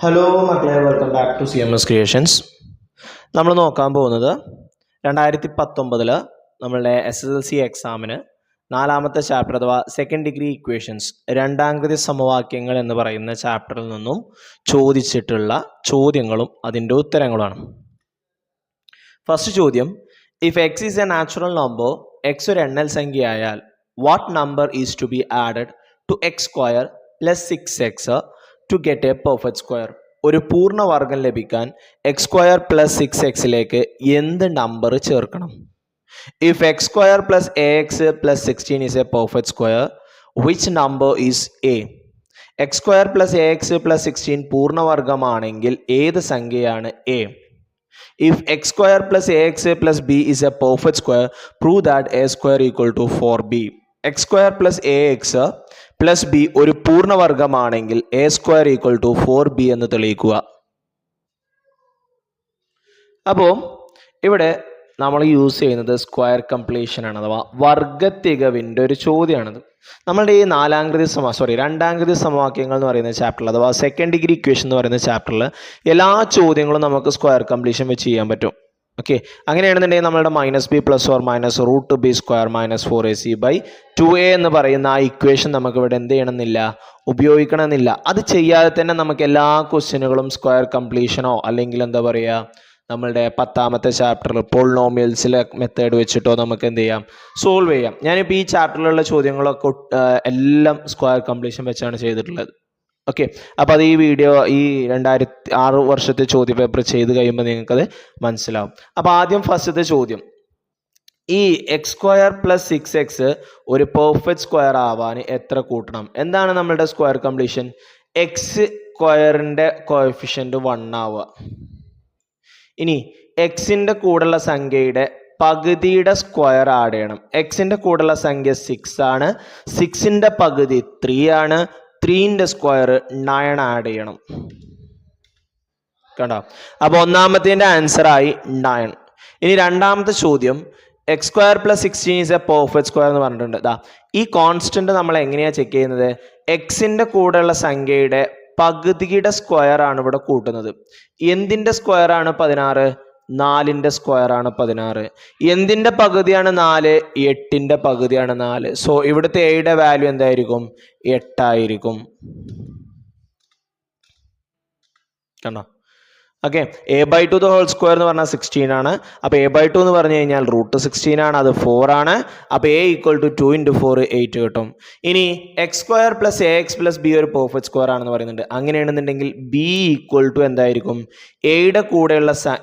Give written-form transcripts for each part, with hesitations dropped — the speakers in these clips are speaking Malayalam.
ഹലോ മക്കളെ, welcome back to CMS creations. നമ്മൾ നോക്കാൻ പോകുന്നത് 2019 നമ്മളുടെ SSLC എക്സാമിന് 4ാമത്തെ ചാപ്റ്റർ അഥവാ സെക്കൻഡ് ഡിഗ്രി ഇക്വേഷൻസ് രണ്ടാംകൃതി സമവാക്യങ്ങൾ എന്ന് പറയുന്ന ചാപ്റ്ററിൽ നിന്നും ചോദിച്ചിട്ടുള്ള ചോദ്യങ്ങളും അതിൻ്റെ ഉത്തരങ്ങളുമാണ്. ഫസ്റ്റ് ചോദ്യം, if x is a natural number, x ഒരു എണ്ണൽ സംഖ്യയായാൽ what number is to be added to x square plus 6x to get a perfect square? ഒരു പൂർണ്ണവർഗം ലഭിക്കാൻ എക്സ് സ്ക്വയർ പ്ലസ് 6x എന്ത് നമ്പർ ചേർക്കണം? If X square plus AX plus 16 is A perfect square, which number is A? X square plus AX plus 16 പൂർണ്ണവർഗമാണെങ്കിൽ ഏത് സംഖ്യയാണ് A? If x square plus ax plus b is a perfect square, prove that a square equal to 4b. x square plus ax plus b ഒരു പൂർണ്ണവർഗമാണെങ്കിൽ a square equal to 4b എന്ന് തെളിയിക്കുക. അപ്പോൾ ഇവിടെ നമ്മൾ യൂസ് ചെയ്യുന്നത് സ്ക്വയർ കംപ്ലീഷൻ ആണ്, അഥവാ വർഗത്തികവിൻ്റെ ഒരു ചോദ്യമാണിത്. നമ്മളുടെ ഈ രണ്ടാംകൃതി സമവാക്യങ്ങൾ എന്ന് പറയുന്ന ചാപ്റ്ററിൽ, അഥവാ സെക്കൻഡ് ഡിഗ്രി ഇക്വേഷൻ എന്ന് പറയുന്ന ചാപ്റ്ററിൽ എല്ലാ ചോദ്യങ്ങളും നമുക്ക് സ്ക്വയർ കംപ്ലീഷൻ വെച്ച് ചെയ്യാൻ പറ്റും. ഓക്കെ, അങ്ങനെയാണെന്നുണ്ടെങ്കിൽ നമ്മളുടെ -b + or -√b² - 4ac/2a എന്ന് പറയുന്ന ആ ഇക്വേഷൻ നമുക്ക് ഇവിടെ എന്ത് ചെയ്യണമെന്നില്ല, ഉപയോഗിക്കണമെന്നില്ല. അത് ചെയ്യാതെ തന്നെ നമുക്ക് എല്ലാ ക്വസ്റ്റ്യനുകളും സ്ക്വയർ കംപ്ലീഷനോ അല്ലെങ്കിൽ എന്താ പറയുക, നമ്മളുടെ 10ാമത്തെ ചാപ്റ്ററിൽ പോളിനോമിയൽസിലെ മെത്തേഡ് വെച്ചിട്ടോ നമുക്ക് എന്ത് ചെയ്യാം, സോൾവ് ചെയ്യാം. ഞാനിപ്പോൾ ഈ ചാപ്റ്ററിലുള്ള ചോദ്യങ്ങളൊക്കെ എല്ലാം സ്ക്വയർ കംപ്ലീഷൻ വെച്ചാണ് ചെയ്തിട്ടുള്ളത്. ഓക്കെ, അപ്പോൾ അത് ഈ വീഡിയോ ഈ 2006 വർഷത്തെ ചോദ്യ പേപ്പർ ചെയ്ത് കഴിയുമ്പോൾ നിങ്ങൾക്കത് മനസ്സിലാവും. അപ്പോൾ ആദ്യം ഫസ്റ്റത്തെ ചോദ്യം, ഈ എക്സ് സ്ക്വയർ പ്ലസ് 6x ഒരു പെർഫെക്റ്റ് സ്ക്വയർ ആവാൻ എത്ര കൂട്ടണം? എന്താണ് നമ്മളുടെ സ്ക്വയർ കംപ്ലീഷൻ? എക്സ് സ്ക്വയറിൻ്റെ കോഎഫിഷ്യൻറ്റ് 1 ആവുക. ഇനി എക്സിൻ്റെ കൂടെയുള്ള സംഖ്യയുടെ പകുതിയുടെ സ്ക്വയർ ആഡ് ചെയ്യണം. എക്സിൻ്റെ കൂടെയുള്ള സംഖ്യ 6 ആണ്, 6ൻ്റെ പകുതി 3 ആണ്, 3ൻ്റെ സ്ക്വയർ 9 ആഡ് ചെയ്യണം. കണ്ടോ? അപ്പോൾ ഒന്നാമത്തേൻ്റെ ആൻസറായി 9. ഇനി രണ്ടാമത്തെ ചോദ്യം, X square plus 16 is A perfect square എന്ന് പറഞ്ഞിട്ടുണ്ട്. ഈ കോൺസ്റ്റന്റ് നമ്മൾ എങ്ങനെയാണ് ചെക്ക് ചെയ്യുന്നത്? എക്സിൻ്റെ കൂടെയുള്ള സംഖ്യയുടെ പകുതിയുടെ സ്ക്വയർ ആണ് ഇവിടെ കൂട്ടുന്നത്. എന്തിൻ്റെ സ്ക്വയർ ആണ് 16? 4ൻ്റെ സ്ക്വയർ ആണ് 16. എന്തിൻ്റെ പകുതിയാണ് 4? 8ൻ്റെ പകുതിയാണ് 4. സോ ഇവിടുത്തെ എയുടെ വാല്യൂ എന്തായിരിക്കും? 8 ആയിരിക്കും. കണ്ടോ? Okay, a/2 the whole square എന്ന് പറഞ്ഞാൽ 16 ആണ്. അപ്പോൾ a/2 എന്ന് പറഞ്ഞു കഴിഞ്ഞാൽ √16 ആണ്, അത് 4 ആണ്. അപ്പോൾ a = 2 × 4 8 കിട്ടും. ഇനി X square plus AX plus b ഒരു പെർഫെക്റ്റ് സ്ക്വയർ ആണെന്ന് പറയുന്നുണ്ട്. അങ്ങനെയാണെന്നുണ്ടെങ്കിൽ b = എന്തായിരിക്കും?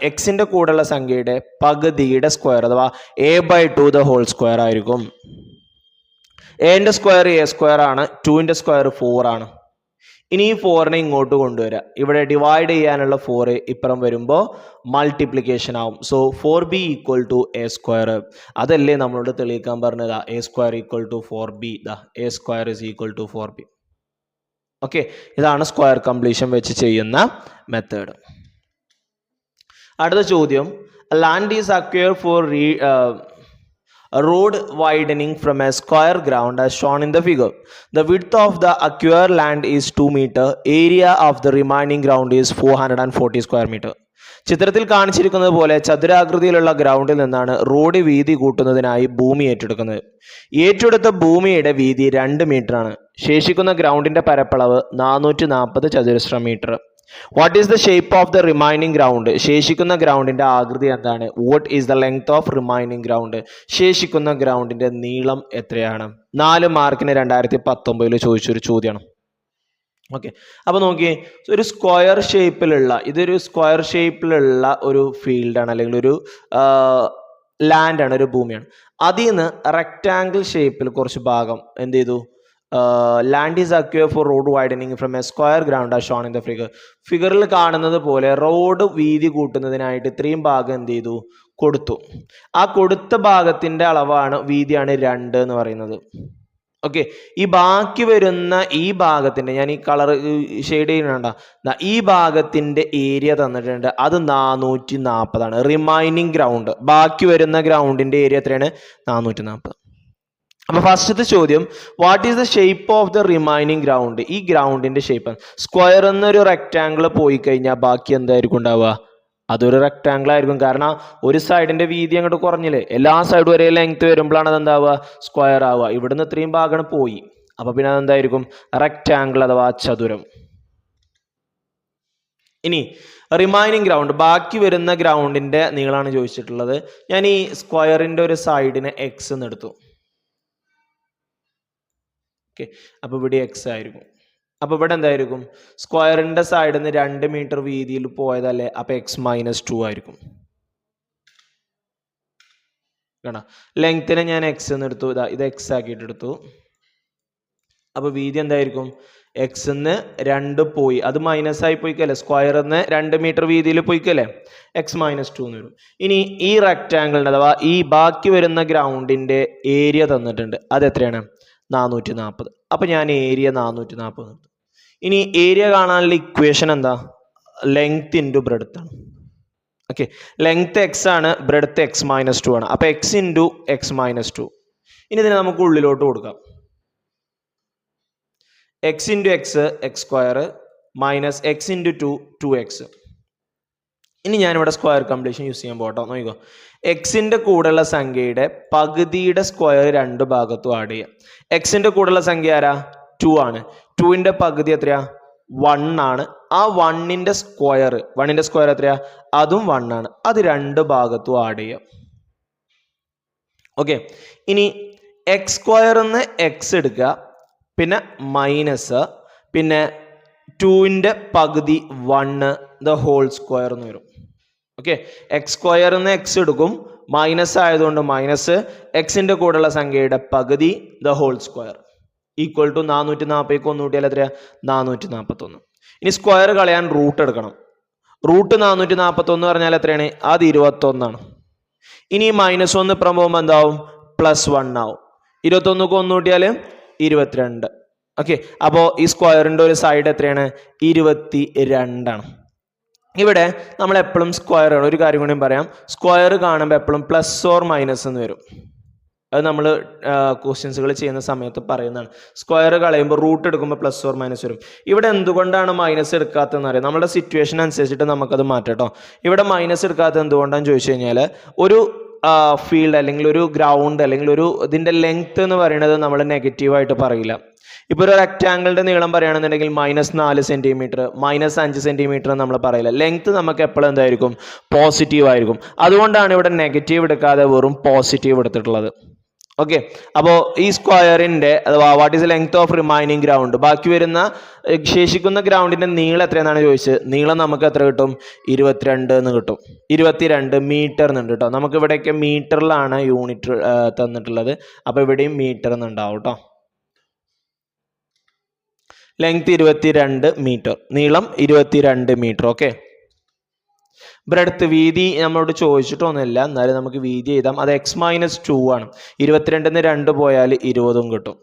എക്സിൻ്റെ കൂടെയുള്ള സംഖ്യയുടെ പകുതിയുടെ സ്ക്വയർ, അഥവാ a/2 the whole square ആയിരിക്കും. എന്റെ സ്ക്വയർ a² ആണ്, 2ൻ്റെ സ്ക്വയർ 4 ആണ്. ഇനി ഈ 4നെ ഇങ്ങോട്ട് കൊണ്ടുവരിക. ഇവിടെ ഡിവൈഡ് ചെയ്യാനുള്ള 4 ഇപ്പുറം വരുമ്പോൾ മൾട്ടിപ്ലിക്കേഷൻ ആവും. So 4b = a². അതല്ലേ നമ്മളോട് തെളിയിക്കാൻ പറഞ്ഞത്? a² = 4b. a² = 4b. Okay, ഇതാണ് സ്ക്വയർ കംപ്ലീഷൻ വെച്ച് ചെയ്യുന്ന മെത്തേഡ്. അടുത്ത ചോദ്യം, land is acquired for road widening from a square ground as shown in the figure. The width of the acquired land is 2 meter. Area of the remaining ground is 440 square meter. ചിത്രത്തിൽ കാണിച്ചിരിക്കുന്നത് പോലെ ചതുരാകൃതിയിലുള്ള ഗ്രൗണ്ടിൽ നിന്നാണ് റോഡ് വീതി കൂട്ടുന്നതിനായി ഭൂമി ഏറ്റെടുക്കുന്നത്. ഏറ്റെടുത്ത ഭൂമിയുടെ വീതി 2 മീറ്റർ ആണ്. ശേഷിക്കുന്ന ഗ്രൗണ്ടിന്റെ പരപ്പളവ് 440 ചതുരശ്ര metre. What is the shape of the remaining ground? ശേഷിക്കുന്ന ഗ്രൗണ്ടിന്റെ ആകൃതി എന്താണ്? What is the length of remaining ground? ശേഷിക്കുന്ന ഗ്രൗണ്ടിന്റെ നീളം എത്രയാണ്? 4 മാർക്കിന് 2019 ചോദിച്ചൊരു ചോദ്യമാണ്. ഓക്കെ, അപ്പോൾ നോക്കിയേ, ഒരു സ്ക്വയർ ഷേപ്പിലുള്ള ഒരു ഫീൽഡാണ്, അല്ലെങ്കിൽ ഒരു ലാൻഡാണ്, ഒരു ഭൂമിയാണ്. അതിൽ നിന്ന് റെക്റ്റാങ്കിൾ ഷേപ്പിൽ കുറച്ച് ഭാഗം എന്ത് ചെയ്തു? Land is acquired for road widening from a square ground as shown in the figure. ഫിഗറിൽ കാണുന്നത് പോലെ റോഡ് വീതി കൂട്ടുന്നതിനായിട്ട് ഇത്രയും ഭാഗം എന്ത് ചെയ്തു? കൊടുത്തു. ആ കൊടുത്ത ഭാഗത്തിന്റെ അളവാണ്, വീതിയാണ് 2 എന്ന് പറയുന്നത്. ഓക്കെ, ഈ ബാക്കി വരുന്ന ഈ ഭാഗത്തിന്റെ, ഞാൻ ഈ കളർ ഷെയ്ഡ് ചെയ്യുന്നുണ്ട, ഈ ഭാഗത്തിന്റെ ഏരിയ തന്നിട്ടുണ്ട്, അത് 440 ആണ്. റിമൈനിങ് ഗ്രൗണ്ട്, ബാക്കി വരുന്ന ഗ്രൗണ്ടിന്റെ ഏരിയ എത്രയാണ്? 440. അപ്പോൾ ഫസ്റ്റത്തെ ചോദ്യം, what is the shape of the remaining ground? ഈ ഗ്രൗണ്ടിന്റെ ഷേപ്പ്, സ്ക്വയർ എന്നൊരു റെക്റ്റാങ്കിൾ പോയി കഴിഞ്ഞാൽ ബാക്കി എന്തായിരിക്കും ഉണ്ടാവുക? അതൊരു റെക്റ്റാങ്കിൾ ആയിരിക്കും. കാരണം ഒരു സൈഡിന്റെ വീതി അങ്ങോട്ട് കുറഞ്ഞില്ലേ, എല്ലാ സൈഡും ഒരേ ലെങ്ത് വരുമ്പോഴാണ് അതെന്താവുക? സ്ക്വയർ ആവുക. ഇവിടുന്ന് ഇത്രയും ഭാഗമാണ് പോയി, അപ്പൊ പിന്നെ അതെന്തായിരിക്കും? റെക്റ്റാങ്കിൾ അഥവാ ചതുരം. ഇനി റിമൈനിങ് ഗ്രൗണ്ട്, ബാക്കി വരുന്ന ഗ്രൗണ്ടിന്റെ നീളമാണ് ചോദിച്ചിട്ടുള്ളത്. ഞാൻ ഈ സ്ക്വയറിന്റെ ഒരു സൈഡിനെ എക്സ് എന്ന് എടുത്തു. ഓക്കെ, അപ്പൊ ഇവിടെ എക്സ് ആയിരിക്കും. അപ്പൊ ഇവിടെ എന്തായിരിക്കും? സ്ക്വയറിന്റെ സൈഡിൽ നിന്ന് 2 മീറ്റർ വീതിയിൽ പോയതല്ലേ, അപ്പൊ എക്സ് മൈനസ് 2 ആയിരിക്കും. കാണാം, ലെങ്ത്തിനെ ഞാൻ എക്സ് എന്ന് എടുത്തു, ഇത് എക്സ് ആക്കിയിട്ട് എടുത്തു. അപ്പൊ വീതി എന്തായിരിക്കും? എക്സ്ന്ന് 2 പോയി, അത് മൈനസ് ആയി പോയിക്കല്ലേ, സ്ക്വയറിന്ന് 2 മീറ്റർ വീതിയിൽ പോയിക്കല്ലേ, എക്സ് മൈനസ് 2 എന്ന് വരും. ഇനി ഈ റെക്റ്റാങ്കിളിന്റെ അഥവാ ഈ ബാക്കി വരുന്ന ഗ്രൗണ്ടിന്റെ ഏരിയ തന്നിട്ടുണ്ട്, അത് എത്രയാണ്? 440. അപ്പൊ ഞാൻ ഏരിയ 440 എടുത്തു. ഇനി ഏരിയ കാണാനുള്ള ഇക്വേഷൻ എന്താ? ലെങ്ത് ഇൻറ്റു ബ്രെഡ്ത്ത് ആണ്. ഓക്കെ, ലെങ്ത് എക്സ് ആണ്, ബ്രെഡ്ത്ത് എക്സ് മൈനസ് 2 ആണ്. അപ്പൊ എക്സ് ഇൻറ്റു എക്സ് മൈനസ് 2. ഇനി ഇതിനെ നമുക്ക് ഉള്ളിലോട്ട് കൊടുക്കാം. X into X X square minus X into 2 2x. ഇനി ഞാനിവിടെ സ്ക്വയർ കംപ്ലീഷൻ യൂസ് ചെയ്യാൻ പോട്ടോ. നോക്കിക്കോ, എക്സിന്റെ കൂടെയുള്ള സംഖ്യയുടെ പകുതിയുടെ സ്ക്വയർ 2 ഭാഗത്തും ആഡ് ചെയ്യാം. എക്സിന്റെ കൂടെയുള്ള സംഖ്യ ആരാ? 2 ആണ്. 2ന്റെ പകുതി എത്രയാ? 1 ആണ്. ആ 1ന്റെ സ്ക്വയർ എത്രയാ? അതും 1 ആണ്. അത് 2 ഭാഗത്തും ആഡ് ചെയ്യാം. ഓക്കെ, ഇനി എക്സ് സ്ക്വയറിന്ന് എക്സ് എടുക്കുക, പിന്നെ മൈനസ്, പിന്നെ 2ന്റെ പകുതി 1 ദ ഹോൾ സ്ക്വയർ എന്ന് വരും. ഓക്കെ, എക്സ് സ്ക്വയറിന്ന് എക്സ് എടുക്കും, മൈനസ് ആയതുകൊണ്ട് മൈനസ്, എക്സിന്റെ കൂടെയുള്ള സംഖ്യയുടെ പകുതി the whole square equal to 440 1 കൂട്ടിയാൽ എത്രയാ? 441. ഇനി സ്ക്വയർ കളയാൻ റൂട്ട് എടുക്കണം. റൂട്ട് 441 പറഞ്ഞാൽ എത്രയാണ്? അത് 21 ആണ്. ഇനി -1 ഇപ്പുറം പോകുമ്പോൾ എന്താവും? +1 ആവും. 21 1 കൂട്ടിയാൽ 22. ഓക്കെ, അപ്പോൾ ഈ സ്ക്വയറിന്റെ ഒരു സൈഡ് എത്രയാണ്? 22 ആണ്. ഇവിടെ നമ്മൾ എപ്പോഴും സ്ക്വയർ ആണ്. ഒരു കാര്യം കൂടി പറയാം, സ്ക്വയർ കാണുമ്പോൾ എപ്പോഴും പ്ലസ് ഓർ മൈനസ് എന്ന് വരും. അത് നമ്മൾ ക്വസ്റ്റ്യൻസുകൾ ചെയ്യുന്ന സമയത്ത് പറയുന്നതാണ്. സ്ക്വയർ കളയുമ്പോൾ റൂട്ട് എടുക്കുമ്പോൾ പ്ലസ് ഓർ മൈനസ് വരും. ഇവിടെ എന്തുകൊണ്ടാണ് മൈനസ് എടുക്കാത്തതെന്ന് അറിയാം. നമ്മുടെ സിറ്റുവേഷൻ അനുസരിച്ചിട്ട് നമുക്കത് മാറ്റാം കേട്ടോ. ഇവിടെ മൈനസ് എടുക്കാത്തത് എന്തുകൊണ്ടാണെന്ന് ചോദിച്ചു കഴിഞ്ഞാൽ, ഒരു ഫീൽഡ് അല്ലെങ്കിൽ ഒരു ഗ്രൗണ്ട് അല്ലെങ്കിൽ ഒരു ഇതിൻ്റെ ലെങ്ത് എന്ന് പറയുന്നത് നമ്മൾ നെഗറ്റീവായിട്ട് പറയില്ല. ഇപ്പോൾ ഒരു റെക്റ്റാങ്കിളിൻ്റെ നീളം പറയുകയാണെന്നുണ്ടെങ്കിൽ -4 സെൻറ്റിമീറ്റർ -5 സെൻറ്റിമീറ്റർ നമ്മൾ പറയില്ല. ലെങ്ത് നമുക്ക് എപ്പോഴും എന്തായിരിക്കും? പോസിറ്റീവ് ആയിരിക്കും. അതുകൊണ്ടാണ് ഇവിടെ നെഗറ്റീവ് എടുക്കാതെ വെറും പോസിറ്റീവ് എടുത്തിട്ടുള്ളത്. ഓക്കെ, അപ്പോൾ ഈ സ്ക്വയറിൻ്റെ അഥവാ what is the length of remaining ground, ബാക്കി വരുന്ന ശേഷിക്കുന്ന ഗ്രൗണ്ടിൻ്റെ നീളം എത്രയെന്നാണ് ചോദിച്ചത്. നീളം നമുക്ക് എത്ര കിട്ടും? 22 എന്ന് കിട്ടും. 22 മീറ്റർ എന്നുണ്ട് കേട്ടോ. നമുക്ക് ഇവിടെയൊക്കെ മീറ്ററിലാണ് യൂണിറ്റ് തന്നിട്ടുള്ളത്. അപ്പോൾ ഇവിടെയും മീറ്റർ എന്നുണ്ടാവും കേട്ടോ. ലെങ്ത് 22 മീറ്റർ, നീളം 22 മീറ്റർ. ഓക്കെ, ബ്രെഡ്ത്ത് വീതി നമ്മളോട് ചോദിച്ചിട്ടൊന്നുമില്ല, എന്നാലും നമുക്ക് വീതി എഴുതാം. അത് x-2 ആണ്. 22ന്ന് 2 പോയാൽ 20 കിട്ടും.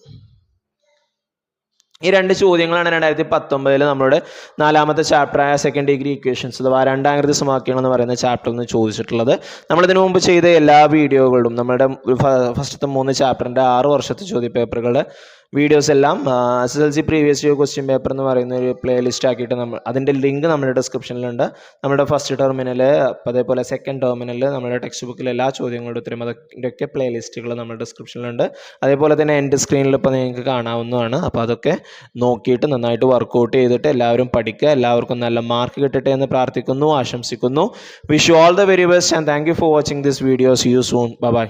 ഈ 2 ചോദ്യങ്ങളാണ് 2019 നമ്മുടെ 4ാമത്തെ ചാപ്റ്ററായ സെക്കൻഡ് ഡിഗ്രി ഇക്വേഷൻസ് അഥവാ രണ്ടാകൃതി സമവാക്യങ്ങൾ എന്ന് പറയുന്ന ചാപ്റ്ററിൽ നിന്ന് ചോദിച്ചിട്ടുള്ളത്. നമ്മളിതിനു മുമ്പ് ചെയ്ത എല്ലാ വീഡിയോകളും നമ്മുടെ ഫസ്റ്റത്തെ 3 ചാപ്റ്ററിൻ്റെ 6 വർഷത്തെ ചോദ്യപേപ്പറുകളുടെ വീഡിയോസ് എല്ലാം SSLC previous year question paper എന്ന് പറയുന്ന ഒരു പ്ലേലിസ്റ്റ് ആക്കിയിട്ട് അതിൻ്റെ ലിങ്ക് നമ്മുടെ ഡിസ്ക്രിപ്ഷനിലുണ്ട്. നമ്മുടെ ഫസ്റ്റ് ടെർമിനൽ, അതേപോലെ സെക്കൻഡ് ടെർമിനൽ, നമ്മുടെ ടെക്സ്റ്റ് ബുക്കിൽ എല്ലാ ചോദ്യങ്ങളുടെ ഉത്തരം അതിൻ്റെയൊക്കെ പ്ലേലിസ്റ്റുകൾ നമ്മുടെ ഡിസ്ക്രിപ്ഷനിലുണ്ട്. അതേപോലെ തന്നെ എൻ്റെ സ്ക്രീനിൽ ഇപ്പോൾ നിങ്ങൾക്ക് കാണാവുന്നതാണ്. അപ്പോൾ അതൊക്കെ നോക്കിയിട്ട് നന്നായിട്ട് വർക്കൗട്ട് ചെയ്തിട്ട് എല്ലാവരും പഠിക്കുക. എല്ലാവർക്കും നല്ല മാർക്ക് കിട്ടട്ടെ എന്ന് പ്രാർത്ഥിക്കുന്നു, ആശംസിക്കുന്നു. Wish you all the very best and thank you for watching this video. See you soon. Bye by.